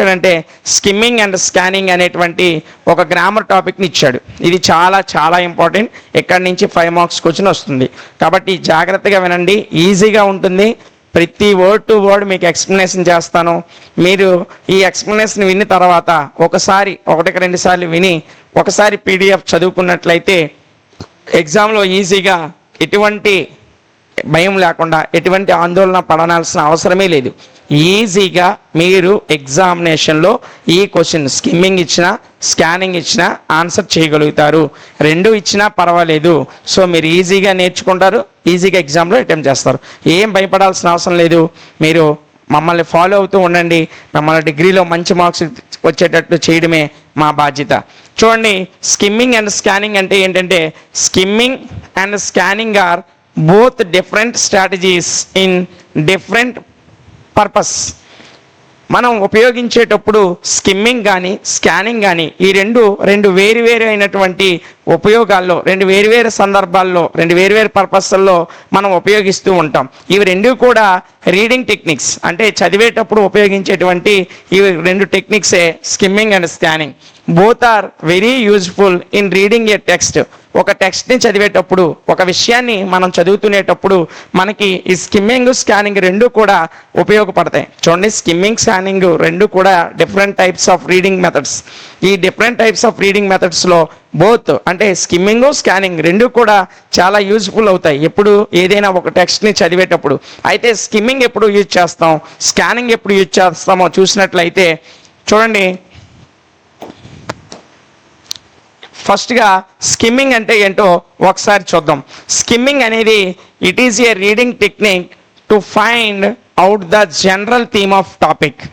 అంటే skimming and scanning అనేటువంటి ఒక గ్రామర్ టాపిక్ని ఇచ్చాడు. ఇది చాలా చాలా ఇంపార్టెంట్. ఎక్కడి నుంచి 5 మార్క్స్ క్వశ్చన్ వస్తుంది కాబట్టి జాగ్రత్తగా వినండి, ఈజీగా ఉంటుంది. ప్రతి వర్డ్ టు వర్డ్ మీకు ఎక్స్ప్లెనేషన్ చేస్తాను. మీరు ఈ ఎక్స్ప్లెనేషన్ విన్న తర్వాత ఒకసారి 1-2 సార్లు విని ఒకసారి పీడిఎఫ్ చదువుకున్నట్లయితే ఎగ్జామ్లో ఈజీగా ఎటువంటి భయం లేకుండా ఎటువంటి ఆందోళన పడాల్సిన అవసరమే లేదు. ఈజీగా మీరు ఎగ్జామినేషన్లో ఈ క్వశ్చన్ స్కిమ్మింగ్ ఇచ్చినా స్కానింగ్ ఇచ్చినా ఆన్సర్ చేయగలుగుతారు. 2 ఇచ్చినా పర్వాలేదు. సో మీరు ఈజీగా నేర్చుకుంటారు, ఈజీగా ఎగ్జామ్లో అటెంప్ట్ చేస్తారు. ఏం భయపడాల్సిన అవసరం లేదు. మీరు మమ్మల్ని ఫాలో అవుతూ ఉండండి. మమ్మల్ని డిగ్రీలో మంచి మార్క్స్ వచ్చేటట్లు చేయడమే మా బాధ్యత. చూడండి, స్కిమ్మింగ్ అండ్ స్కానింగ్ అంటే ఏంటంటే skimming and scanning are both different strategies in different purpose. మనం ఉపయోగించేటప్పుడు స్కిమ్మింగ్ కానీ స్కానింగ్ కానీ ఈ రెండు వేరు అయినటువంటి ఉపయోగాల్లో, 2 వేరు సందర్భాల్లో, 2 వేరు పర్పస్ల్లో మనం ఉపయోగిస్తూ ఉంటాం. ఇవి 2 కూడా రీడింగ్ టెక్నిక్స్, అంటే చదివేటప్పుడు ఉపయోగించేటువంటి ఇవి 2 టెక్నిక్సే skimming and scanning. Both are very useful in reading a text. ఒక టెక్స్ట్ని చదివేటప్పుడు, ఒక విషయాన్ని మనం చదువుతునేటప్పుడు మనకి ఈ స్కిమ్మింగ్ స్కానింగ్ 2 కూడా ఉపయోగపడతాయి. చూడండి, స్కిమ్మింగ్ స్కానింగ్ 2 కూడా different types of reading methods. ఈ డిఫరెంట్ టైప్స్ ఆఫ్ రీడింగ్ మెథడ్స్లో బోత్ అంటే స్కిమ్మింగ్ స్కానింగ్ 2 కూడా చాలా యూజ్ఫుల్ అవుతాయి ఎప్పుడు ఏదైనా ఒక టెక్స్ట్ని చదివేటప్పుడు. అయితే స్కిమ్మింగ్ ఎప్పుడు యూజ్ చేస్తాం, స్కానింగ్ ఎప్పుడు యూజ్ చేస్తామో చూసినట్లయితే చూడండి, ఫస్ట్గా స్కిమ్మింగ్ అంటే ఏంటో ఒకసారి చూద్దాం. స్కిమ్మింగ్ అనేది it is a reading technique to find out the general theme of topic.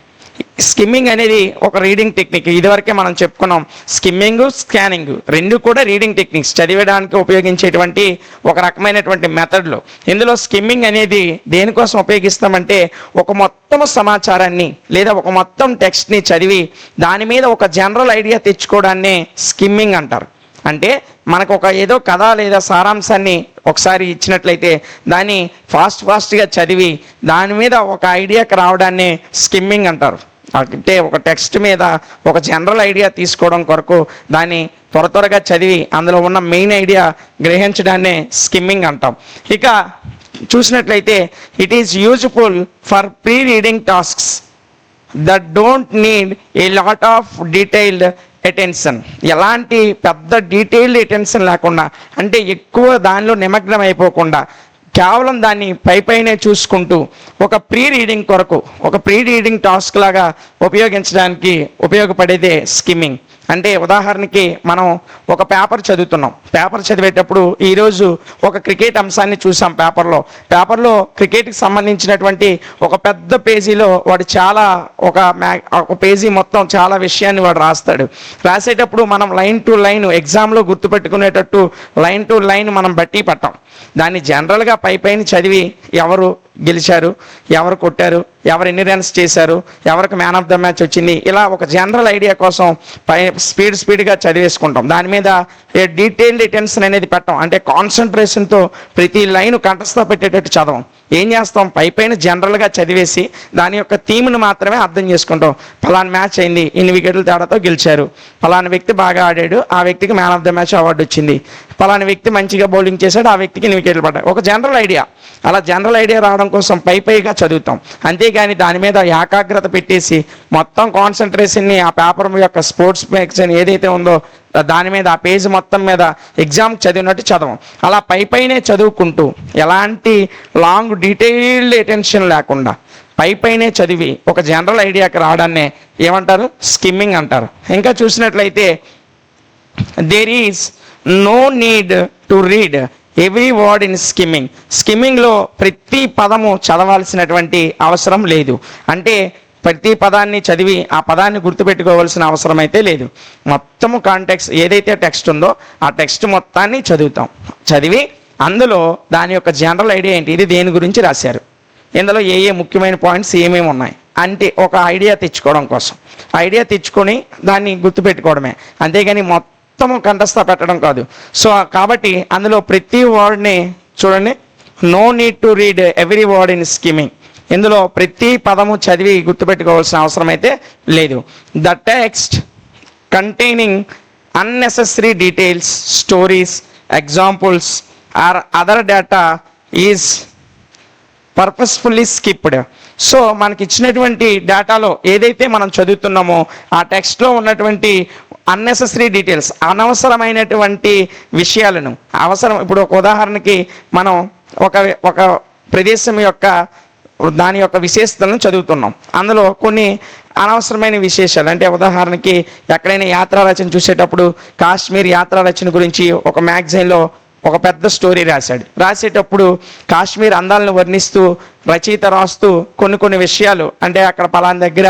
Skimming అనేది ఒక రీడింగ్ టెక్నిక్. ఇదివరకే మనం చెప్పుకున్నాం. స్కిమ్మింగ్ స్కానింగ్ 2 కూడా రీడింగ్ టెక్నిక్స్, చదివేయడానికి ఉపయోగించేటువంటి ఒక రకమైనటువంటి మెథడ్లు. ఇందులో స్కిమ్మింగ్ అనేది దేనికోసం ఉపయోగిస్తామంటే ఒక మొత్తం సమాచారాన్ని లేదా ఒక మొత్తం టెక్స్ట్ని చదివి దాని మీద ఒక జనరల్ ఐడియా తెచ్చుకోవడాన్నే స్కిమ్మింగ్ అంటారు. అంటే మనకు ఒక ఏదో కథ లేదా సారాంశాన్ని ఒకసారి ఇచ్చినట్లయితే దాన్ని ఫాస్ట్గా చదివి దాని మీద ఒక ఐడియాకి రావడాన్నే స్కిమ్మింగ్ అంటారు. అంటే ఒక టెక్స్ట్ మీద ఒక జనరల్ ఐడియా తీసుకోవడం కొరకు దాన్ని త్వరగా చదివి అందులో ఉన్న మెయిన్ ఐడియా గ్రహించడాన్నే స్కిమ్మింగ్ అంటాం. ఇక చూసినట్లయితే it is useful for pre reading tasks that don't need a lot of detailed attention. ఎలాంటి పెద్ద డీటెయిల్డ్ అటెన్షన్ లేకుండా, అంటే ఎక్కువ దానిలో నిమగ్నం అయిపోకుండా కేవలం దాన్ని పైనే చూసుకుంటూ ఒక ప్రీ రీడింగ్ కొరకు, ఒక ప్రీ రీడింగ్ టాస్క్ లాగా ఉపయోగించడానికి ఉపయోగపడేదే స్కిమ్మింగ్. అంటే ఉదాహరణకి మనం ఒక పేపర్ చదువుతున్నాం. పేపర్ చదివేటప్పుడు ఈరోజు ఒక క్రికెట్ అంశాన్ని చూసాం. పేపర్లో క్రికెట్కి సంబంధించినటువంటి ఒక పెద్ద పేజీలో వాడు చాలా ఒక పేజీ మొత్తం చాలా విషయాన్ని వాడు రాసేటప్పుడు మనం లైన్ టు లైన్ ఎగ్జామ్లో గుర్తుపెట్టుకునేటట్టు లైన్ టు లైన్ మనం బట్టి పట్టాం. దాన్ని జనరల్గా పైన చదివి ఎవరు గెలిచారు, ఎవరు కొట్టారు, ఎవరు ఎన్ని రన్స్ చేశారు, ఎవరికి మ్యాన్ ఆఫ్ ద మ్యాచ్ వచ్చింది, ఇలా ఒక జనరల్ ఐడియా కోసం స్పీడ్గా చదివేసుకుంటాం. దాని మీద డీటెయిల్డ్ అటెన్షన్ అనేది పెట్టాం. అంటే కాన్సన్ట్రేషన్తో ప్రతి లైన్ కంఠస్థ పెట్టేటట్టు చదవం. ఏం చేస్తాం, పైన జనరల్గా చదివేసి దాని యొక్క థీమ్ను మాత్రమే అర్థం చేసుకుంటాం. ఫలానా మ్యాచ్ అయింది, ఇన్ని వికెట్ల తేడాతో గెలిచారు, ఫలానా వ్యక్తి బాగా ఆడాడు, ఆ వ్యక్తికి man of the match award వచ్చింది, ఫలానా వ్యక్తి మంచిగా బౌలింగ్ చేశాడు, ఆ వ్యక్తికి ఇన్ని వికెట్లు పడ్డాయి. ఒక జనరల్ ఐడియా. అలా జనరల్ ఐడియా రావడం కోసం పైగా చదువుతాం. అంతేగాని దాని మీద ఏకాగ్రత పెట్టేసి మొత్తం కాన్సన్ట్రేషన్ని ఆ పేపర్ యొక్క స్పోర్ట్స్ మ్యాగజైన్ ఏదైతే ఉందో దాని మీద ఆ పేజ్ మొత్తం మీద ఎగ్జామ్ చదివినట్టు చదవం. అలా పైనే చదువుకుంటూ ఎలాంటి లాంగ్ డీటెయిల్డ్ అటెన్షన్ లేకుండా పైనే చదివి ఒక జనరల్ ఐడియాకి రావడాన్నే ఏమంటారు, స్కిమ్మింగ్ అంటారు. ఇంకా చూసినట్లయితే there is no need to read every word in skimming. స్కిమ్మింగ్లో ప్రతి పదము చదవాల్సినటువంటి అవసరం లేదు. అంటే ప్రతి పదాన్ని చదివి ఆ పదాన్ని గుర్తుపెట్టుకోవాల్సిన అవసరం అయితే లేదు. మొత్తము కాంటెక్స్ట్ ఏదైతే టెక్స్ట్ ఉందో ఆ టెక్స్ట్ మొత్తాన్ని చదివి అందులో దాని యొక్క జనరల్ ఐడియా ఏంటి, ఇది దేని గురించి రాశారు, ఇందులో ఏ ముఖ్యమైన పాయింట్స్ ఏమేమి ఉన్నాయి అంటే ఒక ఐడియా తెచ్చుకోవడం కోసం, ఐడియా తెచ్చుకొని దాన్ని గుర్తుపెట్టుకోవడమే. అంతేగాని మొత్తము కంఠస్థ పెట్టడం కాదు. సో కాబట్టి అందులో ప్రతి వర్డ్ని చూడండి, no need to read every word in skimming. ఇందులో ప్రతి పదము చదివి గుర్తుపెట్టుకోవాల్సిన అవసరం అయితే లేదు. The text containing unnecessary details, stories, examples or other data is purposefully skipped. So మనకి ఇచ్చినటువంటి డేటాలో ఏదైతే మనం చదువుతున్నామో ఆ టెక్స్ట్లో ఉన్నటువంటి అన్నెసెసరీ డీటెయిల్స్, అనవసరమైనటువంటి విషయాలను ఇప్పుడు ఒక ఉదాహరణకి మనం ఒక ప్రదేశం యొక్క దాని యొక్క విశేషతలను చదువుతున్నాం. అందులో కొన్ని అనవసరమైన విశేషాలు, అంటే ఉదాహరణకి ఎక్కడైనా యాత్రా రచన చూసేటప్పుడు కాశ్మీర్ యాత్రా రచన గురించి ఒక మ్యాగజైన్లో ఒక పెద్ద స్టోరీ రాసేటప్పుడు కాశ్మీర్ అందాలను వర్ణిస్తూ రచయిత రాస్తూ కొన్ని విషయాలు, అంటే అక్కడ పలానా దగ్గర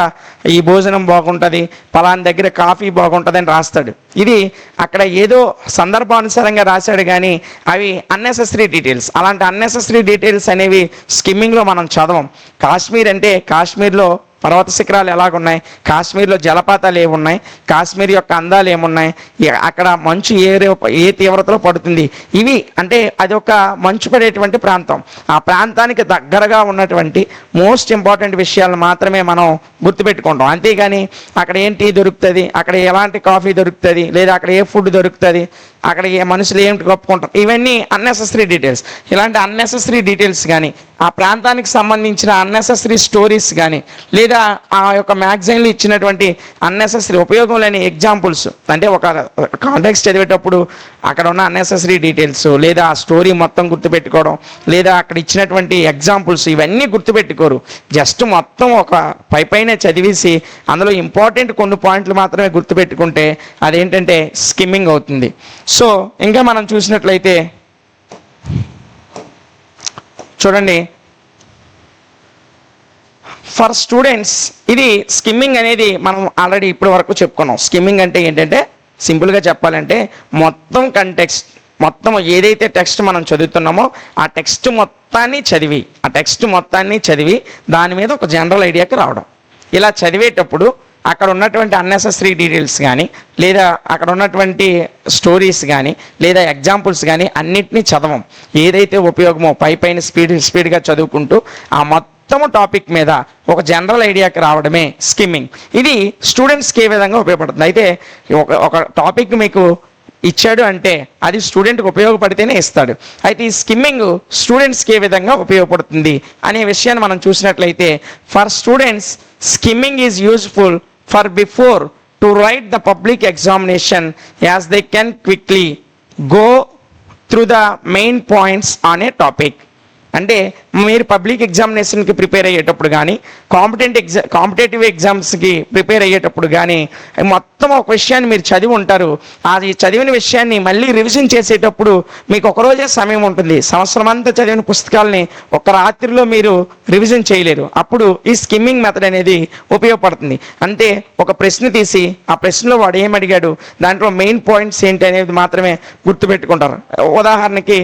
ఈ భోజనం బాగుంటుంది, పలానా దగ్గర కాఫీ బాగుంటుంది అని రాస్తాడు. ఇది అక్కడ ఏదో సందర్భానుసారంగా రాశాడు, కానీ అవి అన్నెసెసరీ డీటెయిల్స్. అలాంటి అన్నెసెసరీ డీటెయిల్స్ అనేవి స్కిమ్మింగ్లో మనం చదవం. కాశ్మీర్ అంటే కాశ్మీర్లో పర్వత శిఖరాలు ఎలాగున్నాయి, కాశ్మీర్లో జలపాతాలు ఏమున్నాయి, కాశ్మీర్ యొక్క అందాలు ఏమున్నాయి, అక్కడ మంచు ఏ తీవ్రతలో పడుతుంది, ఇవి అంటే అది ఒక మంచు పడేటువంటి ప్రాంతం. ఆ ప్రాంతానికి దగ్గరగా ఉన్నటువంటి మోస్ట్ ఇంపార్టెంట్ విషయాలను మాత్రమే మనం గుర్తుపెట్టుకుంటాం. అంతేగాని అక్కడ ఏం టీ దొరుకుతుంది, అక్కడ ఎలాంటి కాఫీ దొరుకుతుంది, లేదా అక్కడ ఏ ఫుడ్ దొరుకుతుంది, అక్కడ ఏ మనుషులు ఏమిటి గొప్పుకుంటారు, ఇవన్నీ అన్నెసెసరీ డీటెయిల్స్. ఇలాంటి అన్నెసెసరీ డీటెయిల్స్ కానీ ఆ ప్రాంతానికి సంబంధించిన అన్నెసెసరీ స్టోరీస్ కానీ లేదా ఆ యొక్క మ్యాగజైన్లు ఇచ్చినటువంటి అన్నెసెసరీ ఉపయోగం లేని ఎగ్జాంపుల్స్, అంటే ఒక కాంటెక్స్ట్ చదివేటప్పుడు అక్కడ ఉన్న అన్నెసెసరీ డీటెయిల్స్ లేదా ఆ స్టోరీ మొత్తం గుర్తుపెట్టుకోవడం లేదా అక్కడ ఇచ్చినటువంటి ఎగ్జాంపుల్స్ ఇవన్నీ గుర్తుపెట్టుకోరు. జస్ట్ మొత్తం ఒక పైన చదివేసి అందులో ఇంపార్టెంట్ కొన్ని పాయింట్లు మాత్రమే గుర్తుపెట్టుకుంటే అదేంటంటే స్కిమ్మింగ్ అవుతుంది. సో ఇంకా మనం చూసినట్లయితే చూడండి, ఫర్ స్టూడెంట్స్ ఇది స్కిమ్మింగ్ అనేది మనం ఆల్రెడీ ఇప్పటి వరకు చెప్పుకున్నాం. స్కిమ్మింగ్ అంటే ఏంటంటే సింపుల్గా చెప్పాలంటే మొత్తం ఏదైతే టెక్స్ట్ మనం చదువుతున్నామో ఆ టెక్స్ట్ మొత్తాన్ని చదివి దాని మీద ఒక జనరల్ ఐడియాకి రావడం. ఇలా చదివేటప్పుడు అక్కడ ఉన్నటువంటి అన్నెసెసరీ డీటెయిల్స్ కానీ లేదా అక్కడ ఉన్నటువంటి స్టోరీస్ కానీ లేదా ఎగ్జాంపుల్స్ కానీ అన్నిటినీ చదవం. ఏదైతే ఉపయోగమో పైన స్పీడ్గా చదువుకుంటూ ఆ మొత్తం టాపిక్ మీద ఒక జనరల్ ఐడియాకి రావడమే స్కిమ్మింగ్. ఇది స్టూడెంట్స్కి ఏ విధంగా ఉపయోగపడుతుంది, అయితే ఒక టాపిక్ మీకు ఇచ్చాడు అంటే అది స్టూడెంట్కి ఉపయోగపడితేనే ఇస్తాడు. అయితే ఈ స్కిమ్మింగ్ స్టూడెంట్స్కి ఏ విధంగా ఉపయోగపడుతుంది అనే విషయాన్ని మనం చూసినట్లయితే, for students skimming is useful for before to right the public examination as they can quickly go through the main points on a topic. అంటే మీరు పబ్లిక్ ఎగ్జామినేషన్కి ప్రిపేర్ అయ్యేటప్పుడు కానీ కాంపిటేటివ్ ఎగ్జామ్స్కి ప్రిపేర్ అయ్యేటప్పుడు కానీ మొత్తం ఒక విషయాన్ని మీరు చదివి ఉంటారు. అది చదివిన విషయాన్ని మళ్ళీ రివిజన్ చేసేటప్పుడు మీకు ఒకరోజే సమయం ఉంటుంది. సంవత్సరం అంతా చదివిన పుస్తకాలని ఒక రాత్రిలో మీరు రివిజన్ చేయలేరు. అప్పుడు ఈ స్కిమ్మింగ్ మెథడ్ అనేది ఉపయోగపడుతుంది. అంటే ఒక ప్రశ్న తీసి ఆ ప్రశ్నలో వాడు ఏం అడిగాడు, దాంట్లో మెయిన్ పాయింట్స్ ఏంటి అనేది మాత్రమే గుర్తుపెట్టుకుంటారు. ఉదాహరణకి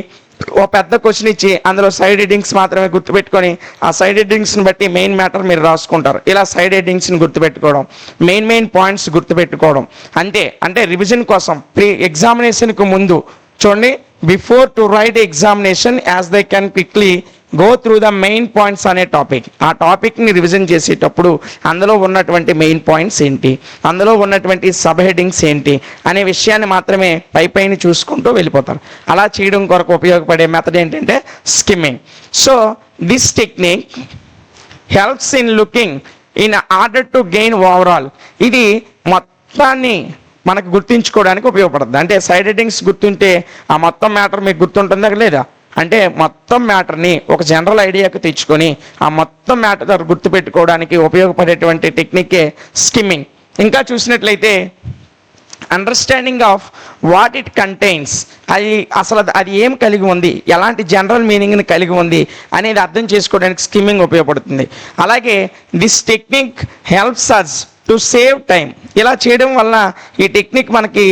ఓ పెద్ద క్వశ్చన్ ఇచ్చి అందులో సైడ్ హెడ్డింగ్స్ మాత్రమే గుర్తుపెట్టుకొని ఆ సైడ్ హెడ్డింగ్స్ని బట్టి మెయిన్ మ్యాటర్ మీరు రాసుకుంటారు. ఇలా సైడ్ హెడ్డింగ్స్ని గుర్తుపెట్టుకోవడం, మెయిన్ పాయింట్స్ గుర్తుపెట్టుకోవడం అంతే. అంటే రివిజన్ కోసం ఎగ్జామినేషన్కు ముందు చూడండి, before to right examination as they can quickly go through the main points అనే టాపిక్. ఆ టాపిక్ని రివిజన్ చేసేటప్పుడు అందులో ఉన్నటువంటి మెయిన్ పాయింట్స్ ఏంటి, అందులో ఉన్నటువంటి సబ్ హెడ్డింగ్స్ ఏంటి అనే విషయాన్ని మాత్రమే పైన చూసుకుంటూ వెళ్ళిపోతారు. అలా చేయడం కొరకు ఉపయోగపడే మెథడ్ ఏంటంటే skimming. So this technique helps in looking in order to gain overall. ఇది మొత్తాన్ని మనకు గుర్తుంచుకోవడానికి ఉపయోగపడుతుంది. అంటే సైడ్ హెడ్డింగ్స్ గుర్తుంటే ఆ మొత్తం మ్యాటర్ మీకు గుర్తుంటుందా లేదా, అంటే మొత్తం మ్యాటర్ని ఒక జనరల్ ఐడియాకి తెచ్చుకొని ఆ మొత్తం మ్యాటర్ గుర్తుపెట్టుకోవడానికి ఉపయోగపడేటువంటి టెక్నికే స్కిమ్మింగ్. ఇంకా చూసినట్లయితే understanding of what it contains, అది ఏం కలిగి ఉంది, ఎలాంటి జనరల్ మీనింగ్ని కలిగి ఉంది అనేది అర్థం చేసుకోవడానికి స్కిమ్మింగ్ ఉపయోగపడుతుంది. అలాగే this technique helps us to save time. ఇలా చేయడం వల్ల ఈ టెక్నిక్ మనకి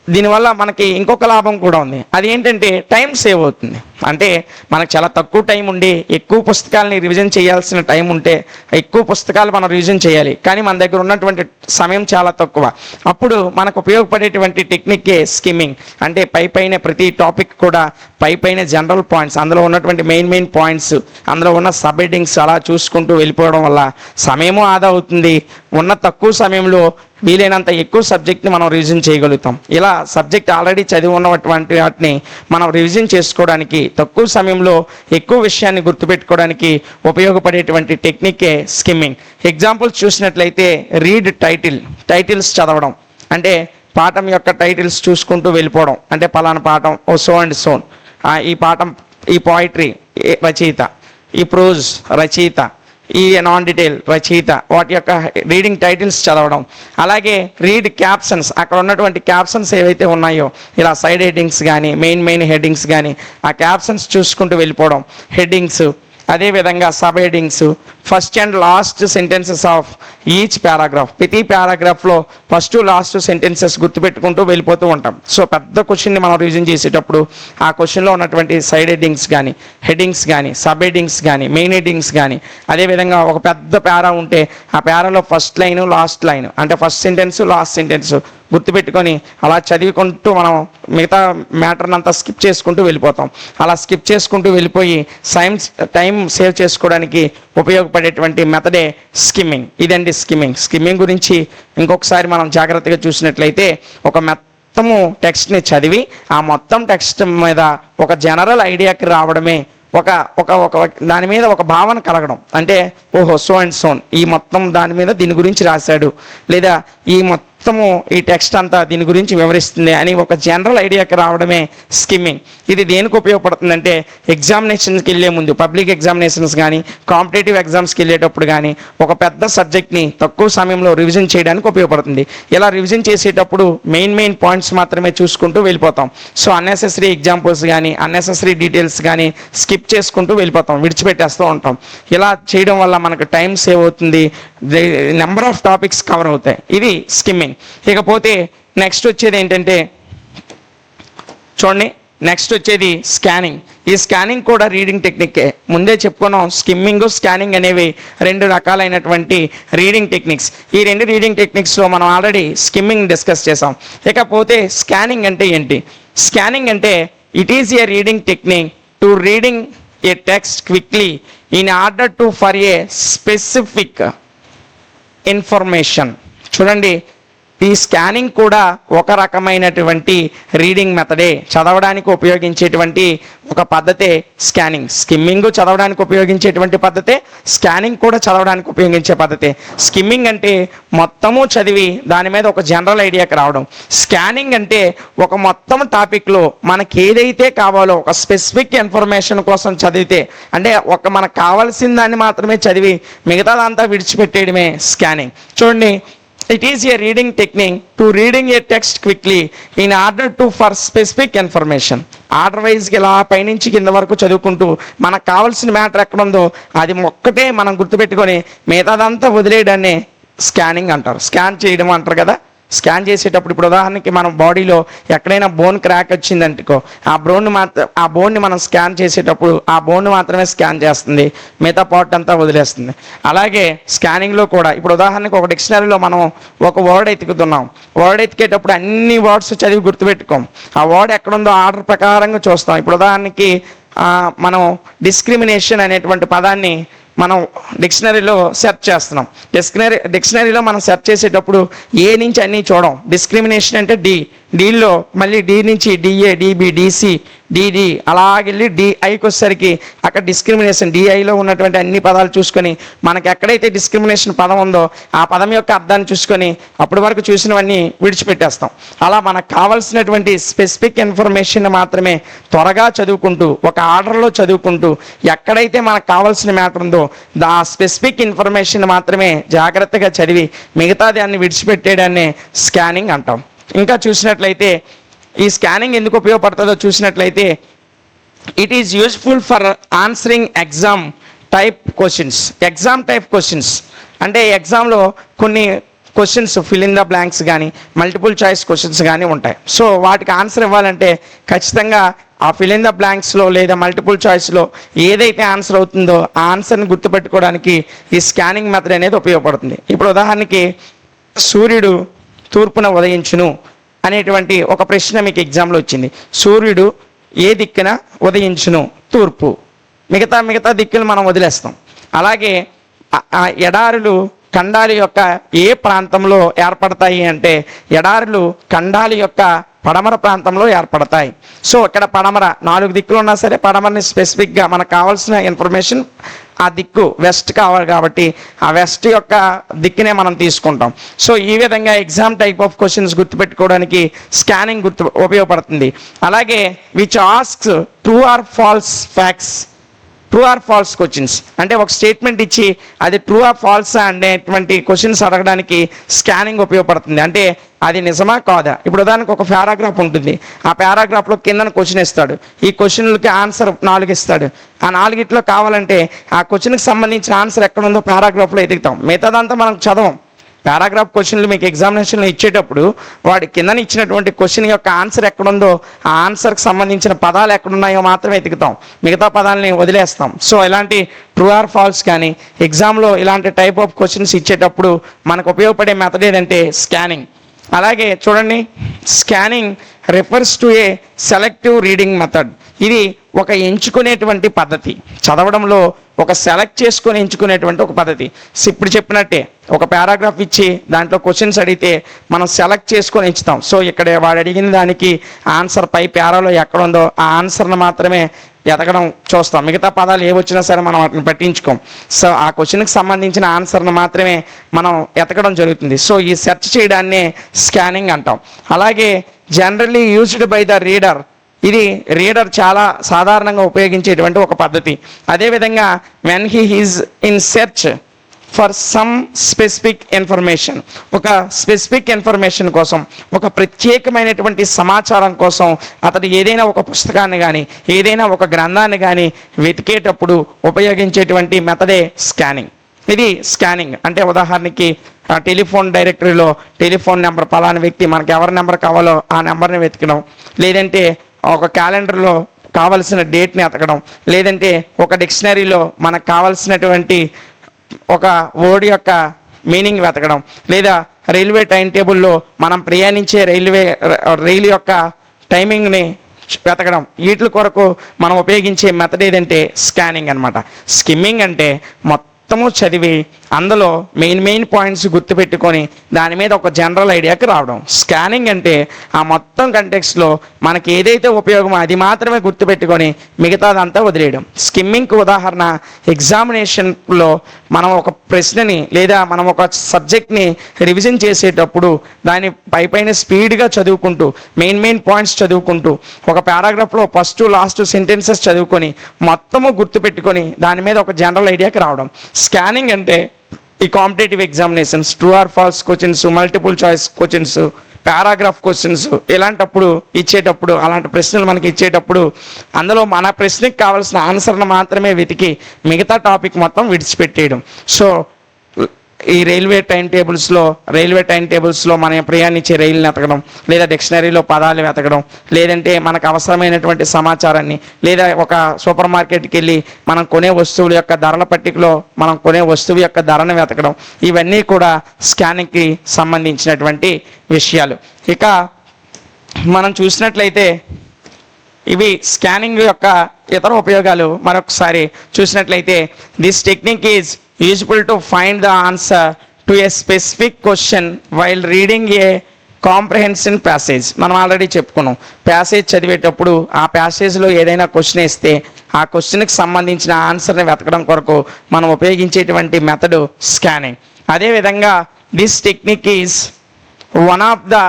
దీనివల్ల మనకి ఇంకొక లాభం కూడా ఉంది. అది ఏంటంటే టైం సేవ్ అవుతుంది. అంటే మనకు చాలా తక్కువ టైం ఉండి ఎక్కువ పుస్తకాలని రివిజన్ చేయాల్సిన టైం ఉంటే ఎక్కువ పుస్తకాలు మనం రివిజన్ చేయాలి, కానీ మన దగ్గర ఉన్నటువంటి సమయం చాలా తక్కువ. అప్పుడు మనకు ఉపయోగపడేటువంటి టెక్నిక్కే స్కిమ్మింగ్. అంటే పైన ప్రతి టాపిక్ కూడా పైన జనరల్ పాయింట్స్, అందులో ఉన్నటువంటి మెయిన్ పాయింట్స్, అందులో ఉన్న సబ్ హెడ్డింగ్స్ అలా చూసుకుంటూ వెళ్ళిపోవడం వల్ల సమయము ఆదా అవుతుంది. ఉన్న తక్కువ సమయంలో వీలైనంత ఎక్కువ సబ్జెక్ట్ని మనం రివిజన్ చేయగలుగుతాం. ఇలా సబ్జెక్ట్ ఆల్రెడీ చదివి ఉన్నటువంటి వాటిని మనం రివిజన్ చేసుకోవడానికి, తక్కువ సమయంలో ఎక్కువ విషయాన్ని గుర్తుపెట్టుకోవడానికి ఉపయోగపడేటువంటి టెక్నికే స్కిమ్మింగ్. ఎగ్జాంపుల్స్ చూసినట్లయితే రీడ్ టైటిల్స్ చదవడం అంటే పాఠం యొక్క టైటిల్స్ చూసుకుంటూ వెళ్ళిపోవడం. అంటే పలానా పాఠం సో అండ్ సోన్, ఈ పాఠం, ఈ పోయిటరీ రచయిత, ఈ ప్రోజ్ రచయిత, ఈ నాన్ డీటెయిల్ రచయిత, వాటి యొక్క రీడింగ్ టైటిల్స్ చదవడం. అలాగే రీడ్ క్యాప్షన్స్, అక్కడ ఉన్నటువంటి క్యాప్షన్స్ ఏవైతే ఉన్నాయో ఇలా సైడ్ హెడ్డింగ్స్ కానీ మెయిన్ హెడ్డింగ్స్ కానీ ఆ క్యాప్షన్స్ చూసుకుంటూ వెళ్ళిపోవడం. హెడ్డింగ్స్, అదేవిధంగా sub headings, first and last sentences of each paragraph, ప్రతి పారాగ్రాఫ్లో ఫస్ట్ లాస్ట్ సెంటెన్సెస్ గుర్తుపెట్టుకుంటూ వెళ్ళిపోతూ ఉంటాం. సో పెద్ద క్వశ్చన్ని మనం రివిజన్ చేసేటప్పుడు ఆ క్వశ్చన్లో ఉన్నటువంటి సైడ్ హెడ్డింగ్స్ కానీ హెడ్డింగ్స్ కానీ సబ్ హెడ్డింగ్స్ కానీ మెయిన్ హెడ్డింగ్స్ కానీ, అదేవిధంగా ఒక పెద్ద పారా ఉంటే ఆ పారాలో ఫస్ట్ లైన్ లాస్ట్ లైన్ అంటే ఫస్ట్ సెంటెన్స్ లాస్ట్ సెంటెన్స్ గుర్తుపెట్టుకొని అలా చదువుకుంటూ మనం మిగతా మ్యాటర్ని అంతా స్కిప్ చేసుకుంటూ వెళ్ళిపోతాం. అలా స్కిప్ చేసుకుంటూ వెళ్ళిపోయి టైం సేవ్ చేసుకోవడానికి ఉపయోగపడేటువంటి మెథడే స్కిమ్మింగ్. ఇదండి స్కిమ్మింగ్ గురించి ఇంకొకసారి మనం జాగ్రత్తగా చూసినట్లయితే ఒక మొత్తము టెక్స్ట్ని చదివి ఆ మొత్తం టెక్స్ట్ మీద ఒక జనరల్ ఐడియాకి రావడమే ఒక ఒక ఒక దాని మీద ఒక భావన కలగడం. అంటే ఓహో సో అండ్ సోన్ ఈ మొత్తం దాని మీద దీని గురించి రాశాడు, లేదా ఈ మొత్తము ఈ టెక్స్ట్ అంతా దీని గురించి వివరిస్తుంది అని ఒక జనరల్ ఐడియాకి రావడమే స్కిమ్మింగ్. ఇది దేనికి ఉపయోగపడుతుందంటే ఎగ్జామినేషన్స్కి వెళ్ళే ముందు, పబ్లిక్ ఎగ్జామినేషన్స్ కానీ కాంపిటేటివ్ ఎగ్జామ్స్కి వెళ్ళేటప్పుడు కానీ ఒక పెద్ద సబ్జెక్ట్ని తక్కువ సమయంలో రివిజన్ చేయడానికి ఉపయోగపడుతుంది. ఇలా రివిజన్ చేసేటప్పుడు మెయిన్ పాయింట్స్ మాత్రమే చూసుకుంటూ వెళ్ళిపోతాం. సో అన్నెసెసరీ ఎగ్జాంపుల్స్ కానీ అన్నెసెసరీ డీటెయిల్స్ కానీ స్కిప్ చేసుకుంటూ వెళ్ళిపోతాం, విడిచిపెట్టేస్తూ ఉంటాం. ఇలా చేయడం వల్ల మనకు టైం సేవ్ అవుతుంది, నెంబర్ ఆఫ్ టాపిక్స్ కవర్ అవుతాయి. ఇది స్కిమ్మింగ్. ఇకపోతే నెక్స్ట్ వచ్చేది ఏంటంటే చూడండి, నెక్స్ట్ వచ్చేది స్కానింగ్. ఈ స్కానింగ్ కూడా రీడింగ్ టెక్నిక్కే. ముందే చెప్పుకున్నాం స్కిమ్మింగ్ స్కానింగ్ అనేవి రెండు రకాలైనటువంటి రీడింగ్ టెక్నిక్స్. ఈ రెండు రీడింగ్ టెక్నిక్స్లో మనం ఆల్రెడీ స్కిమ్మింగ్ డిస్కస్ చేసాం. ఇకపోతే స్కానింగ్ అంటే ఏంటి? స్కానింగ్ అంటే it is a reading technique to reading a text quickly in order to for a specific information. చూడండి, ఈ స్కానింగ్ కూడా ఒక రకమైనటువంటి రీడింగ్ మెథడే, చదవడానికి ఉపయోగించేటువంటి ఒక పద్ధతే స్కానింగ్. స్కిమ్మింగ్ చదవడానికి ఉపయోగించేటువంటి పద్ధతే, స్కానింగ్ కూడా చదవడానికి ఉపయోగించే పద్ధతే. స్కిమ్మింగ్ అంటే మొత్తము చదివి దాని మీద ఒక జనరల్ ఐడియాకి రావడం. స్కానింగ్ అంటే ఒక మొత్తం టాపిక్లో మనకి ఏదైతే కావాలో ఒక స్పెసిఫిక్ ఇన్ఫర్మేషన్ కోసం చదివితే, అంటే ఒక మనకు కావాల్సిన దాన్ని మాత్రమే చదివి మిగతాదంతా విడిచిపెట్టేయడమే స్కానింగ్. చూడండి, it is a reading technique to reading a text quickly in order to for specific information. Order వైజ్కి ఇలా పైనుంచి కింద వరకు చదువుకుంటూ మనకు కావాల్సిన మ్యాటర్ ఎక్కడ ఉందో అది ఒక్కటే మనం గుర్తుపెట్టుకొని మిగతాదంతా వదిలేయడాన్ని స్కానింగ్ అంటారు, స్కాన్ చేయడం అంటారు కదా. స్కాన్ చేసేటప్పుడు ఇప్పుడు ఉదాహరణకి మనం బాడీలో ఎక్కడైనా బోన్ క్రాక్ వచ్చిందంటుకో, ఆ బోన్ని మనం స్కాన్ చేసేటప్పుడు ఆ బోన్ మాత్రమే స్కాన్ చేస్తుంది, మిగతా పార్ట్ అంతా వదిలేస్తుంది. అలాగే స్కానింగ్లో కూడా ఇప్పుడు ఉదాహరణకి ఒక డిక్షనరీలో మనం ఒక వర్డ్ ఎతుకుతున్నాం, వర్డ్ ఎతికేటప్పుడు అన్ని వర్డ్స్ చదివి గుర్తుపెట్టుకోం, ఆ వర్డ్ ఎక్కడుందో ఆర్డర్ ప్రకారంగా చూస్తాం. ఇప్పుడు ఉదాహరణకి మనం డిస్క్రిమినేషన్ అనేటువంటి పదాన్ని మనం డిక్షనరీలో సెర్చ్ చేస్తున్నాం. డిక్షనరీలో మనం సెర్చ్ చేసేటప్పుడు ఏ నుంచి అన్నీ చూడం. డిస్క్రిమినేషన్ అంటే డీల్లో మళ్ళీ డి నుంచి డిఏ, డిబి, డిసి, డిడి అలాగెళ్ళి డిఐకి వచ్చేసరికి అక్కడ డిస్క్రిమినేషన్ డిఐలో ఉన్నటువంటి అన్ని పదాలు చూసుకొని మనకి ఎక్కడైతే డిస్క్రిమినేషన్ పదం ఉందో ఆ పదం యొక్క అర్థాన్ని చూసుకొని అప్పటి వరకు చూసినవన్నీ విడిచిపెట్టేస్తాం. అలా మనకు కావాల్సినటువంటి స్పెసిఫిక్ ఇన్ఫర్మేషన్ మాత్రమే త్వరగా చదువుకుంటూ ఒక ఆర్డర్లో చదువుకుంటూ ఎక్కడైతే మనకు కావాల్సిన మ్యాటర్ ఉందో ఆ స్పెసిఫిక్ ఇన్ఫర్మేషన్ మాత్రమే జాగ్రత్తగా చదివి మిగతా దాన్ని విడిచిపెట్టేయడాన్ని స్కానింగ్ అంటాం. ఇంకా చూసినట్లయితే ఈ స్కానింగ్ ఎందుకు ఉపయోగపడుతుందో చూసినట్లయితే it is useful for answering exam type questions. అంటే ఎగ్జామ్లో కొన్ని questions fill in the blanks కానీ మల్టిపుల్ చాయిస్ క్వశ్చన్స్ కానీ ఉంటాయి. సో వాటికి ఆన్సర్ ఇవ్వాలంటే ఖచ్చితంగా ఆ ఫిల్ ఇన్ ద బ్లాంక్స్లో లేదా మల్టిపుల్ చాయిస్లో ఏదైతే ఆన్సర్ అవుతుందో ఆ ఆన్సర్ని గుర్తుపెట్టుకోవడానికి ఈ స్కానింగ్ మెథడ్ అనేది ఉపయోగపడుతుంది. ఇప్పుడు ఉదాహరణకి సూర్యుడు తూర్పున ఉదయించును అనేటువంటి ఒక ప్రశ్న మీకు ఎగ్జామ్లో వచ్చింది. సూర్యుడు ఏ దిక్కున ఉదయించును? తూర్పు. మిగతా దిక్కులు మనం వదిలేస్తాం. అలాగే ఎడారులు ఖండాల యొక్క ఏ ప్రాంతంలో ఏర్పడతాయి అంటే ఎడారులు ఖండాల యొక్క పడమర ప్రాంతంలో ఏర్పడతాయి. సో ఇక్కడ పడమర 4 దిక్కులు ఉన్నా సరే పడమరని స్పెసిఫిక్గా మనకు కావాల్సిన ఇన్ఫర్మేషన్ ఆ దిక్కు వెస్ట్ కావాలి కాబట్టి ఆ వెస్ట్ యొక్క దిక్కునే మనం తీసుకుంటాం. సో ఈ విధంగా ఎగ్జామ్ టైప్ ఆఫ్ క్వశ్చన్స్ గుర్తుపెట్టుకోవడానికి స్కానింగ్ ఉపయోగపడుతుంది. అలాగే which asks true or false facts. True or false questions అంటే ఒక స్టేట్మెంట్ ఇచ్చి అది ట్రూ ఆర్ ఫాల్స్ అనేటువంటి క్వశ్చన్స్ అడగడానికి స్కానింగ్ ఉపయోగపడుతుంది. అంటే అది నిజమా కాదా. ఇప్పుడు ఉదాహరణకు ఒక పారాగ్రాఫ్ ఉంటుంది. ఆ పారాగ్రాఫ్లో కింద క్వశ్చన్ ఇస్తాడు. ఈ క్వశ్చన్లకి ఆన్సర్ 4 ఇస్తాడు. ఆ 4 కావాలంటే ఆ క్వశ్చన్కి సంబంధించిన ఆన్సర్ ఎక్కడ ఉందో పారాగ్రాఫ్లో ఎదుగుతాం. మిగతాదంతా మనం చదవం. పారాగ్రాఫ్ క్వశ్చన్లు మీకు ఎగ్జామినేషన్లో ఇచ్చేటప్పుడు వాడి కింద ఇచ్చినటువంటి క్వశ్చన్ యొక్క ఆన్సర్ ఎక్కడుందో ఆ ఆన్సర్కి సంబంధించిన పదాలు ఎక్కడున్నాయో మాత్రమే ఎతుకుతాం. మిగతా పదాలని వదిలేస్తాం. సో ఇలాంటి ట్రూ ఆర్ ఫాల్స్ కానీ ఎగ్జామ్లో ఇలాంటి టైప్ ఆఫ్ క్వశ్చన్స్ ఇచ్చేటప్పుడు మనకు ఉపయోగపడే మెథడ్ ఏదంటే స్కానింగ్. అలాగే చూడండి, scanning refers to A selective reading method. ఇది ఒక ఎంచుకునేటువంటి పద్ధతి. చదవడంలో ఒక సెలెక్ట్ చేసుకొని ఎంచుకునేటువంటి ఒక పద్ధతి. ఇప్పుడు చెప్పినట్టే ఒక పారాగ్రాఫ్ ఇచ్చి దాంట్లో క్వశ్చన్స్ అడిగితే మనం సెలెక్ట్ చేసుకొని ఎంచుతాం. సో ఇక్కడ వాడు అడిగిన దానికి ఆన్సర్ పై పారాలో ఎక్కడ ఉందో ఆ ఆన్సర్ను మాత్రమే ఎతకడం చూస్తాం. మిగతా పదాలు ఏ వచ్చినా సరే మనం వాటిని పట్టించుకోం. సో ఆ క్వశ్చన్కి సంబంధించిన ఆన్సర్ను మాత్రమే మనం ఎతకడం జరుగుతుంది. సో ఈ సెర్చ్ చేయడాన్నే స్కానింగ్ అంటాం. అలాగే generally used by the reader. ఇది రీడర్ చాలా సాధారణంగా ఉపయోగించేటువంటి ఒక పద్ధతి. అదేవిధంగా when he is in search for some specific information, ఒక స్పెసిఫిక్ ఇన్ఫర్మేషన్ కోసం, ఒక ప్రత్యేకమైనటువంటి సమాచారం కోసం అతడు ఏదైనా ఒక పుస్తకాన్ని కానీ ఏదైనా ఒక గ్రంథాన్ని కానీ వెతికేటప్పుడు ఉపయోగించేటువంటి మెథడే స్కానింగ్. ఇది స్కానింగ్. అంటే ఉదాహరణకి టెలిఫోన్ డైరెక్టరీలో టెలిఫోన్ నెంబర్ పలానా వ్యక్తి మనకి ఎవరి నెంబర్ కావాలో ఆ నెంబర్ని వెతకడం, లేదంటే ఒక క్యాలెండర్లో కావలసిన డేట్ని ఎతకడం, లేదంటే ఒక డిక్షనరీలో మనకు కావలసినటువంటి ఒక వర్డ్ యొక్క మీనింగ్ వెతకడం, లేదా రైల్వే టైం టేబుల్లో మనం ప్రయాణించే రైలు యొక్క టైమింగ్ని వెతకడం. వీటి కొరకు మనం ఉపయోగించే మెథడ్ ఏదంటే స్కానింగ్ అనమాట. స్కిమ్మింగ్ అంటే మొత్తము చదివి అందులో మెయిన్ పాయింట్స్ గుర్తుపెట్టుకొని దాని మీద ఒక జనరల్ ఐడియాకి రావడం. స్కానింగ్ అంటే ఆ మొత్తం కంటెక్స్ట్లో మనకి ఏదైతే ఉపయోగమో అది మాత్రమే గుర్తుపెట్టుకొని మిగతాదంతా వదిలేయడం. స్కిమ్మింగ్కి ఉదాహరణ ఎగ్జామినేషన్లో మనం ఒక ప్రశ్నని లేదా మనం ఒక సబ్జెక్ట్ని రివిజన్ చేసేటప్పుడు దాని పైన స్పీడ్గా చదువుకుంటూ మెయిన్ పాయింట్స్ చదువుకుంటూ ఒక పారాగ్రాఫ్లో ఫస్ట్ లాస్ట్ సెంటెన్సెస్ చదువుకొని మొత్తము గుర్తుపెట్టుకొని దాని మీద ఒక జనరల్ ఐడియాకి రావడం. స్కానింగ్ అంటే ఈ competitive examinations, true or false questions, multiple choice questions, paragraph questions ఇలాంటప్పుడు ఇచ్చేటప్పుడు అలాంటి ప్రశ్నలు మనకి ఇచ్చేటప్పుడు అందులో మన ప్రశ్నకి కావాల్సిన ఆన్సర్ను మాత్రమే వెతికి మిగతా టాపిక్ మొత్తం విడిచిపెట్టేయడం. సో ఈ రైల్వే టైం టేబుల్స్లో మనం ప్రయాణించే రైలుని వెతకడం, లేదా డిక్షనరీలో పదాలు వెతకడం, లేదంటే మనకు అవసరమైనటువంటి సమాచారాన్ని, లేదా ఒక సూపర్ మార్కెట్కి వెళ్ళి మనం కొనే వస్తువుల యొక్క ధరల పట్టికలో మనం కొనే వస్తువు యొక్క ధరను వెతకడం, ఇవన్నీ కూడా స్కానింగ్కి సంబంధించినటువంటి విషయాలు. ఇక మనం చూసినట్లయితే ఇవి స్కానింగ్ యొక్క ఇతర ఉపయోగాలు మరొకసారి చూసినట్లయితే this technique is useful to find the answer to a specific question while reading a comprehensive passage. మనం ఆల్రెడీ చెప్పుకున్నాం, ప్యాసేజ్ చదివేటప్పుడు ఆ ప్యాసేజ్లో ఏదైనా క్వశ్చన్ ఇస్తే ఆ క్వశ్చన్కి సంబంధించిన ఆన్సర్ని వెతకడం కొరకు మనం ఉపయోగించేటువంటి మెథడ్ స్కానింగ్. అదేవిధంగా this technique is one of the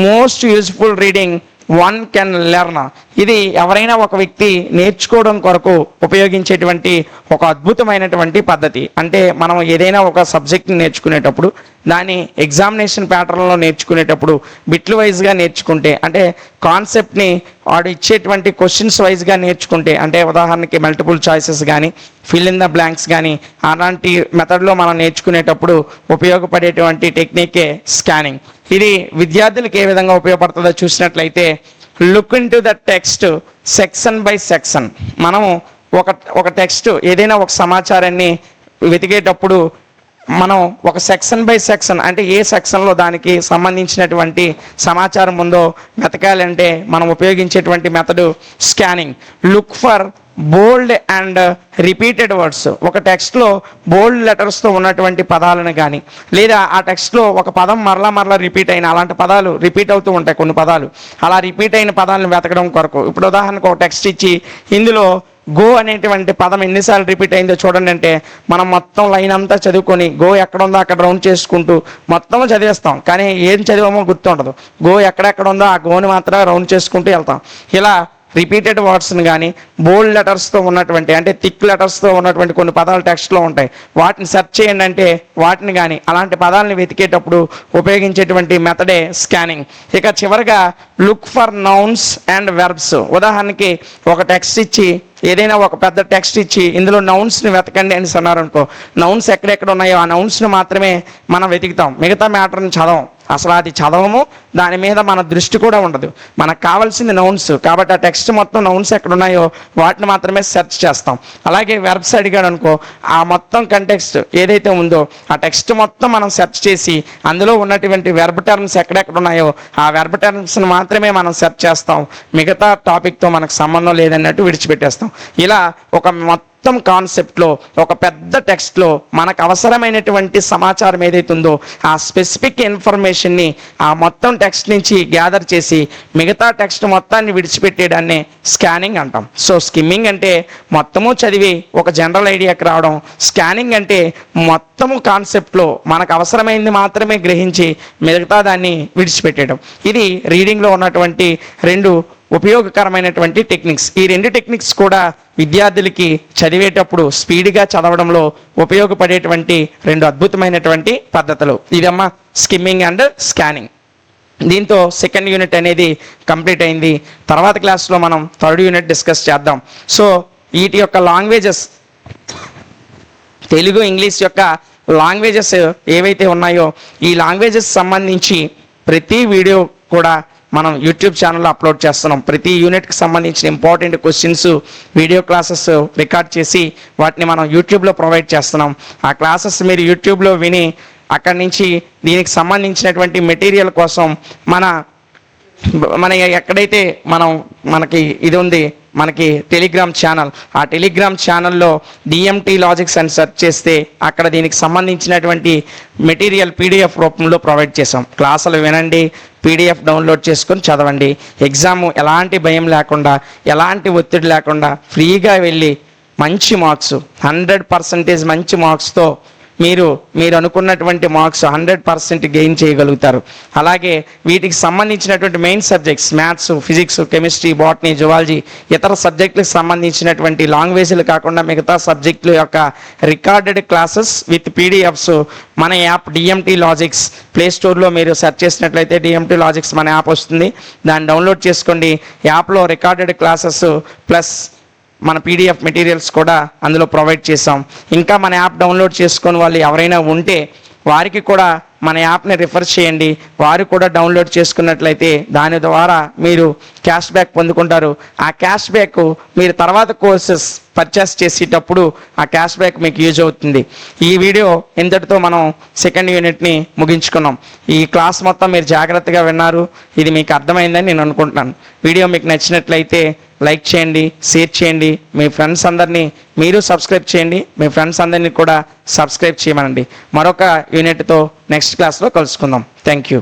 most useful reading one can learn. ఇది ఎవరైనా ఒక వ్యక్తి నేర్చుకోవడం కొరకు ఉపయోగించేటువంటి ఒక అద్భుతమైనటువంటి పద్ధతి. అంటే మనం ఏదైనా ఒక సబ్జెక్ట్ని నేర్చుకునేటప్పుడు దాన్ని ఎగ్జామినేషన్ ప్యాటర్న్లో నేర్చుకునేటప్పుడు బిట్లు వైజ్గా నేర్చుకుంటే, అంటే కాన్సెప్ట్ని వాడు ఇచ్చేటువంటి క్వశ్చన్స్ వైజ్గా నేర్చుకుంటే, అంటే ఉదాహరణకి మల్టిపుల్ చాయిసెస్ కానీ ఫిల్ ఇన్ ద బ్లాంక్స్ కానీ అలాంటి మెథడ్లో మనం నేర్చుకునేటప్పుడు ఉపయోగపడేటువంటి టెక్నికే స్కానింగ్. ఇది విద్యార్థులకు ఏ విధంగా ఉపయోగపడుతుందో చూసినట్లయితే look in to the text section by section. మనము ఒక టెక్స్ట్ ఏదైనా ఒక సమాచారాన్ని వెతికేటప్పుడు మనం ఒక సెక్షన్ బై సెక్షన్ అంటే ఏ సెక్షన్లో దానికి సంబంధించినటువంటి సమాచారం ఉందో వెతకాలంటే మనం ఉపయోగించేటువంటి method scanning. Look for bold and repeated words. ఒక టెక్స్ట్లో బోల్డ్ లెటర్స్తో ఉన్నటువంటి పదాలను కానీ లేదా ఆ టెక్స్ట్లో ఒక పదం మరలా రిపీట్ అయిన అలాంటి పదాలు రిపీట్ అవుతూ ఉంటాయి కొన్ని పదాలు. అలా రిపీట్ అయిన పదాలను వెతకడం కొరకు ఇప్పుడు ఉదాహరణకు ఒక టెక్స్ట్ ఇచ్చి ఇందులో గో అనేటువంటి పదం ఎన్నిసార్లు రిపీట్ అయిందో చూడండి అంటే మనం మొత్తం లైన్ అంతా చదువుకొని గో ఎక్కడ ఉందో అక్కడ రౌండ్ చేసుకుంటూ మొత్తం చదివేస్తాం, కానీ ఏం చదివామో గుర్తుండదు. గో ఎక్కడెక్కడ ఉందో ఆ గోని మాత్రమే రౌండ్ చేసుకుంటూ వెళ్తాం. ఇలా రిపీటెడ్ వర్డ్స్ని కానీ బోల్డ్ లెటర్స్తో ఉన్నటువంటి అంటే థిక్ లెటర్స్తో ఉన్నటువంటి కొన్ని పదాలు టెక్స్ట్లో ఉంటాయి, వాటిని సెర్చ్ చేయండి అంటే వాటిని కానీ అలాంటి పదాలని వెతికేటప్పుడు ఉపయోగించేటువంటి మెథడే స్కానింగ్. ఇక చివరిగా look for nouns and verbs. ఉదాహరణకి ఒక టెక్స్ట్ ఇచ్చి ఏదైనా ఒక పెద్ద టెక్స్ట్ ఇచ్చి ఇందులో నౌన్స్ని వెతకండి అని అన్నారనుకో, నౌన్స్ ఎక్కడెక్కడ ఉన్నాయో ఆ నౌన్స్ని మాత్రమే మనం వెతుకుతాం, మిగతా మ్యాటర్ని చదవం. అసలు అది చదవము, దాని మీద మన దృష్టి కూడా ఉండదు. మనకు కావాల్సింది నౌన్స్ కాబట్టి ఆ టెక్స్ట్ మొత్తం నౌన్స్ ఎక్కడ ఉన్నాయో వాటిని మాత్రమే సెర్చ్ చేస్తాం. అలాగే వెర్బ్స్ అడిగాడు అనుకో, ఆ మొత్తం కంటెక్స్ట్ ఏదైతే ఉందో ఆ టెక్స్ట్ మొత్తం మనం సెర్చ్ చేసి అందులో ఉన్నటువంటి వెర్బ్ టర్మ్స్ ఎక్కడెక్కడ ఉన్నాయో ఆ వెర్బ్ టర్మ్స్ని మాత్రమే మనం సెర్చ్ చేస్తాం, మిగతా టాపిక్తో మనకు సంబంధం లేదన్నట్టు విడిచిపెట్టేస్తాం. ఇలా ఒక మొత్తం కాన్సెప్ట్లో ఒక పెద్ద టెక్స్ట్లో మనకు అవసరమైనటువంటి సమాచారం ఏదైతే ఉందో ఆ స్పెసిఫిక్ ఇన్ఫర్మేషన్ని ఆ మొత్తం టెక్స్ట్ నుంచి గ్యాదర్ చేసి మిగతా టెక్స్ట్ మొత్తాన్ని విడిచిపెట్టేదాన్ని స్కానింగ్ అంటాం. సో స్కిమ్మింగ్ అంటే మొత్తము చదివి ఒక జనరల్ ఐడియాకి రావడం, స్కానింగ్ అంటే మొత్తము కాన్సెప్ట్లో మనకు అవసరమైంది మాత్రమే గ్రహించి మిగతా దాన్ని విడిచిపెట్టేయడం. ఇది రీడింగ్లో ఉన్నటువంటి రెండు ఉపయోగకరమైనటువంటి టెక్నిక్స్. ఈ రెండు టెక్నిక్స్ కూడా విద్యార్థులకి చదివేటప్పుడు స్పీడ్గా చదవడంలో ఉపయోగపడేటువంటి రెండు అద్భుతమైనటువంటి పద్ధతులు. ఇదమ్మా స్కిమ్మింగ్ అండ్ స్కానింగ్. దీంతో సెకండ్ యూనిట్ అనేది కంప్లీట్ అయింది. తర్వాత క్లాస్లో మనం థర్డ్ యూనిట్ డిస్కస్ చేద్దాం. సో వీటి యొక్క లాంగ్వేజెస్, తెలుగు ఇంగ్లీష్ యొక్క లాంగ్వేజెస్ ఏవైతే ఉన్నాయో ఈ లాంగ్వేజెస్ సంబంధించి ప్రతి వీడియో కూడా మనం యూట్యూబ్ ఛానల్లో అప్లోడ్ చేస్తున్నాం. ప్రతి యూనిట్కి సంబంధించిన important questions video classes record చేసి వాటిని మనం యూట్యూబ్లో ప్రొవైడ్ చేస్తున్నాం. ఆ క్లాసెస్ మీరు యూట్యూబ్లో విని అక్కడి నుంచి దీనికి సంబంధించినటువంటి మెటీరియల్ కోసం మన ఎక్కడైతే మనకి ఇది ఉంది మనకి టెలిగ్రామ్ ఛానల్, ఆ టెలిగ్రామ్ ఛానల్లో డిఎంటీ లాజిక్స్ అని సెర్చ్ చేస్తే అక్కడ దీనికి సంబంధించినటువంటి మెటీరియల్ పీడిఎఫ్ రూపంలో ప్రొవైడ్ చేసాం. క్లాసులు వినండి, పీడిఎఫ్ డౌన్లోడ్ చేసుకొని చదవండి. ఎగ్జామ్ ఎలాంటి భయం లేకుండా ఎలాంటి ఒత్తిడి లేకుండా ఫ్రీగా వెళ్ళి మంచి మార్క్స్ 100% మంచి మార్క్స్తో మీరు అనుకున్నటువంటి మార్క్స్ 100% గెయిన్ చేయగలుగుతారు. అలాగే వీటికి సంబంధించినటువంటి main subjects maths, physics, chemistry, botany, zoology ఇతర సబ్జెక్టులకు సంబంధించినటువంటి లాంగ్వేజ్లు కాకుండా మిగతా సబ్జెక్టుల యొక్క రికార్డెడ్ క్లాసెస్ విత్ పీడిఎఫ్స్ మన యాప్ డిఎంటీ లాజిక్స్ ప్లే స్టోర్లో మీరు సెర్చ్ చేసినట్లయితే డిఎంటీ లాజిక్స్ మన యాప్ వస్తుంది. దాన్ని డౌన్లోడ్ చేసుకోండి. యాప్లో రికార్డెడ్ క్లాసెస్ ప్లస్ మన పీడిఎఫ్ మెటీరియల్స్ కూడా అందులో ప్రొవైడ్ చేసాం. ఇంకా మన యాప్ డౌన్లోడ్ చేసుకొని వాళ్ళు ఎవరైనా ఉంటే వారికి కూడా మన యాప్ని రిఫర్ చేయండి. వారు కూడా డౌన్లోడ్ చేసుకున్నట్లయితే దాని ద్వారా మీరు క్యాష్ బ్యాక్ పొందుకుంటారు. ఆ క్యాష్ బ్యాక్ మీరు తర్వాత కోర్సెస్ పర్చేస్ చేసేటప్పుడు ఆ క్యాష్ బ్యాక్ మీకు యూజ్ అవుతుంది. ఈ వీడియో ఇంతటితో మనం సెకండ్ యూనిట్ని ముగించుకున్నాం. ఈ క్లాస్ మొత్తం మీరు జాగ్రత్తగా విన్నారు, ఇది మీకు అర్థమైందని నేను అనుకుంటున్నాను. వీడియో మీకు నచ్చినట్లయితే లైక్ చేయండి, షేర్ చేయండి, మీ ఫ్రెండ్స్ అందరినీ మీరు సబ్స్క్రైబ్ చేయండి, మీ ఫ్రెండ్స్ అందరినీ కూడా సబ్స్క్రైబ్ చేయమనండి. మరొక యూనిట్తో నెక్స్ట్ క్లాస్లో కలుసుకుందాం. Thank you.